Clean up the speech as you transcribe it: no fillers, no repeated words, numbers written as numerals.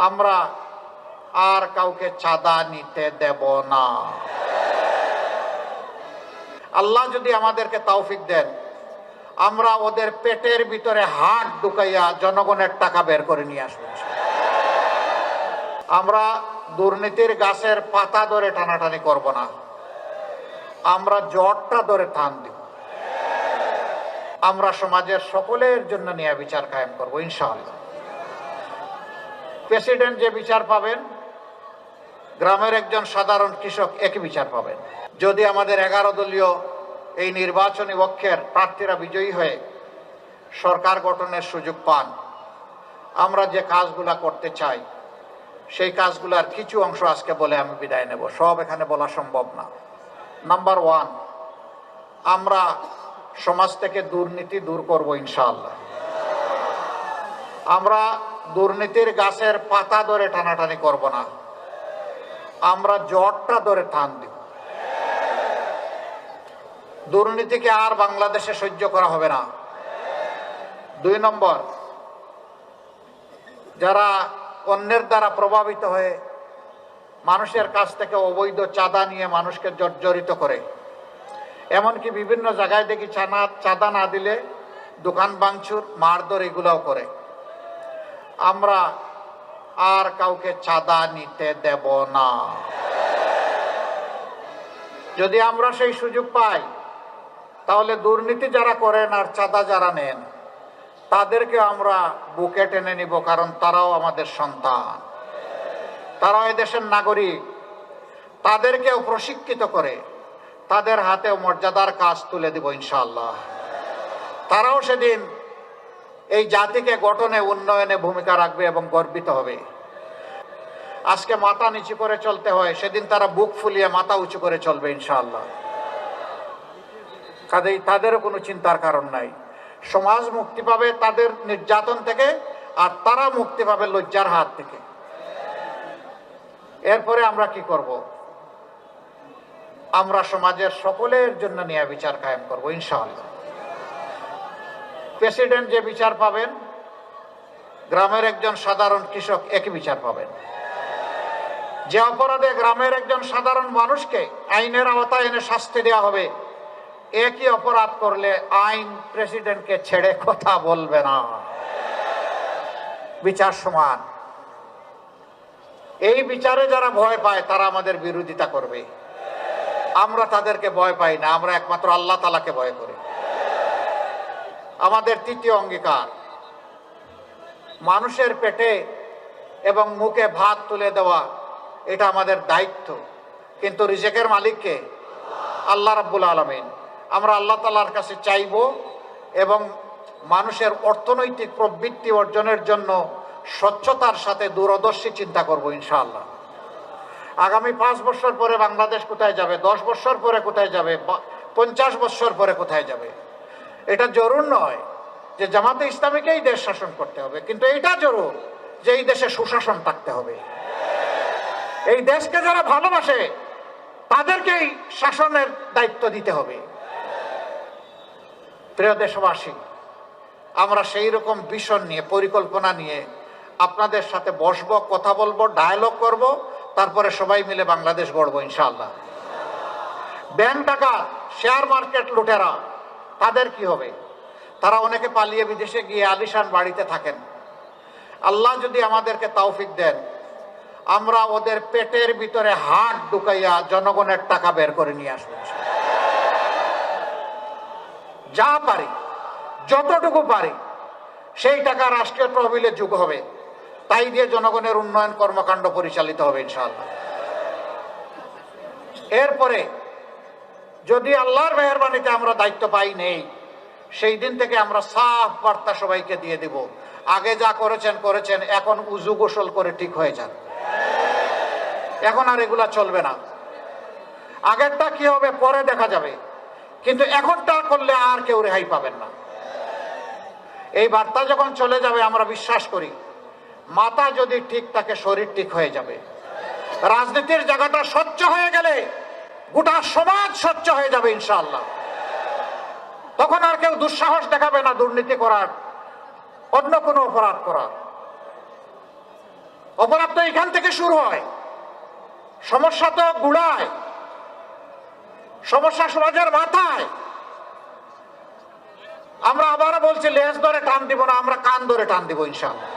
আমরা আর কাউকে চাঁদা নিতে দেব না। আল্লাহ যদি আমাদেরকে তৌফিক দেন, আমরা ওদের পেটের ভিতরে হাত ঢুকাইয়া জনগণের টাকা বের করে নিয়ে আসবো। আমরা দুর্নীতির গাছের পাতা ধরে টানাটানি করব না, আমরা জটটা ধরে টান দিব। আমরা সমাজের সকলের জন্য ন্যায় বিচার কায়েম করবো ইনশাআল্লাহ। প্রেসিডেন্ট যে বিচার পাবেন, গ্রামের একজন সাধারণ কৃষক একই বিচার পাবেন। যদি আমাদের 11 দলীয় এই নির্বাচনী পক্ষের প্রার্থীরা বিজয়ী হয়ে সরকার গঠনের সুযোগ পান, আমরা যে কাজগুলা করতে চাই সেই কাজগুলার কিছু অংশ আজকে বলে আমি বিদায় নেব, সব এখানে বলা সম্ভব না। নাম্বার 1, আমরা সমাজ থেকে দুর্নীতি দূর করব ইনশাআল্লাহ। আমরা দুর্নীতির গাছের পাতা ধরে টানাটানি করব না, আমরা জটটা ধরে টান দিব। দুর্নীতিকে আর বাংলাদেশে সহ্য করা হবে না। 2 নম্বর, যারা অন্যের দ্বারা প্রভাবিত হয়ে মানুষের কাছ থেকে অবৈধ চাঁদা নিয়ে মানুষকে জর্জরিত করে, এমনকি বিভিন্ন জায়গায় দেখি চাঁদা না দিলে দোকান ভাঙচুর, মারধর এগুলাও করে, আমরা আর কাউকে চাঁদা নিতে দেব না। যদি আমরা সেই সুযোগ পাই, তাহলে দুর্নীতি যারা করেন আর চাঁদা যারা নেন তাদেরকে আমরা বুকে টেনে নিব, কারণ তারাও আমাদের সন্তান, তারাও এদেশের নাগরিক। তাদেরকেও প্রশিক্ষিত করে তাদের হাতেও মর্যাদার কাজ তুলে দিব ইনশাআল্লাহ। তারাও সেদিন এই জাতিকে গঠনে, উন্নয়নে ভূমিকা রাখবে এবং গর্বিত হবে। আজকে মাথা নিচু করে চলতে হয়, সেদিন তারা বুক ফুলিয়ে মাথা উঁচু করে চলবে ইনশাআল্লাহ। কাজেই তাদেরও কোনো চিন্তার কারণ নাই। সমাজ মুক্তি পাবে তাদের নির্যাতন থেকে, আর তারা মুক্তি পাবে লজ্জার হাত থেকে। এরপরে আমরা কি করব? আমরা সমাজের সকলের জন্য ন্যায় বিচার কায়েম করব ইনশাআল্লাহ। প্রেসিডেন্ট যে বিচার পাবেন, গ্রামের একজন সাধারণ কৃষক একই বিচার পাবেন। যে অপরাধে গ্রামের একজন সাধারণ মানুষকে আইনের আওতায় এনে শাস্তি দেওয়া হবে, একই অপরাধ করলে আইন প্রেসিডেন্টকে ছেড়ে কথা বলবে না। বিচার সমান। এই বিচারে যারা ভয় পায় তারা আমাদের বিরোধিতা করবে। আমরা তাদেরকে ভয় পাই না, আমরা একমাত্র আল্লাহ তাআলাকে ভয় করি। আমাদের 3য় অঙ্গীকার, মানুষের পেটে এবং মুখে ভাত তুলে দেওয়া, এটা আমাদের দায়িত্ব। কিন্তু রিজেকের মালিককে আল্লাহ রাব্বুল আলামিন। আমরা আল্লাহ তাআলার কাছে চাইব এবং মানুষের অর্থনৈতিক প্রবৃত্তি অর্জনের জন্য স্বচ্ছতার সাথে দূরদর্শী চিন্তা করব ইনশাআল্লাহ। আগামী 5 বছর পরে বাংলাদেশ কোথায় যাবে, 10 বছর পরে কোথায় যাবে, 50 বছর পরে কোথায় যাবে, এটা জরুর নয় যে জামাতে ইসলামীকেই দেশ শাসন করতে হবে, কিন্তু এটা জরুর যে এই দেশে সুশাসন থাকতে হবে। এই দেশকে যারা ভালোবাসে তাদেরকেই শাসনের দায়িত্ব দিতে হবে। প্রিয় দেশবাসী, আমরা সেই রকম ভিশন নিয়ে, পরিকল্পনা নিয়ে আপনাদের সাথে বসবো, কথা বলবো, ডায়ালগ করব, তারপরে সবাই মিলে বাংলাদেশ গড়বো ইনশাআল্লাহ। ব্যাংক ডাকাত, শেয়ার মার্কেট লুটেরা, তাদের কি হবে? তারা অনেকে পালিয়ে বিদেশে গিয়ে আলিশান বাড়িতে থাকেন। আল্লাহ যদি আমাদেরকে তৌফিক দেন, আমরা ওদের পেটের ভিতরে হাত ঢুকাইয়া জনগণের টাকা বের করে নিয়ে আসবো। যা পারি, যতটুকু পারি, সেই টাকা রাষ্ট্রীয় তহবিলে যোগ হবে, তাই দিয়ে জনগণের উন্নয়ন কর্মকাণ্ড পরিচালিত হবে ইনশাআল্লাহ। এরপরে যদি আল্লাহর মেহেরবানিতে আমরা দায়িত্ব পাই নেই, সেই দিন থেকে আমরা সাফ বার্তা সবাইকে দিয়ে দিব, আগে যা করেছেন করেছেন, এখন উজু গোসল করে ঠিক হয়ে যান। এখন আর এগুলা চলবে না। আগেরটা কি হবে পরে দেখা যাবে, কিন্তু এখনটা করলে আর কেউ রেহাই পাবেন না। এই বার্তা যখন চলে যাবে, আমরা বিশ্বাস করি মাথা যদি ঠিক থাকে শরীর ঠিক হয়ে যাবে। রাজনীতির জায়গাটা স্বচ্ছ হয়ে গেলে গোটা সমাজ স্বচ্ছ হয়ে যাবে ইনশাআল্লাহ। তখন আর কেউ দুঃসাহস দেখাবে না দুর্নীতি করার, অন্য কোনো অপরাধ করার। অপরাধ তো এখান থেকে শুরু হয়, সমস্যা তো গুড়ায়, সমস্যা সমাজের মাথায়। আমরা আবারও বলছি, লেজ ধরে টান দিব না, আমরা কান ধরে টান দিব ইনশাআল্লাহ।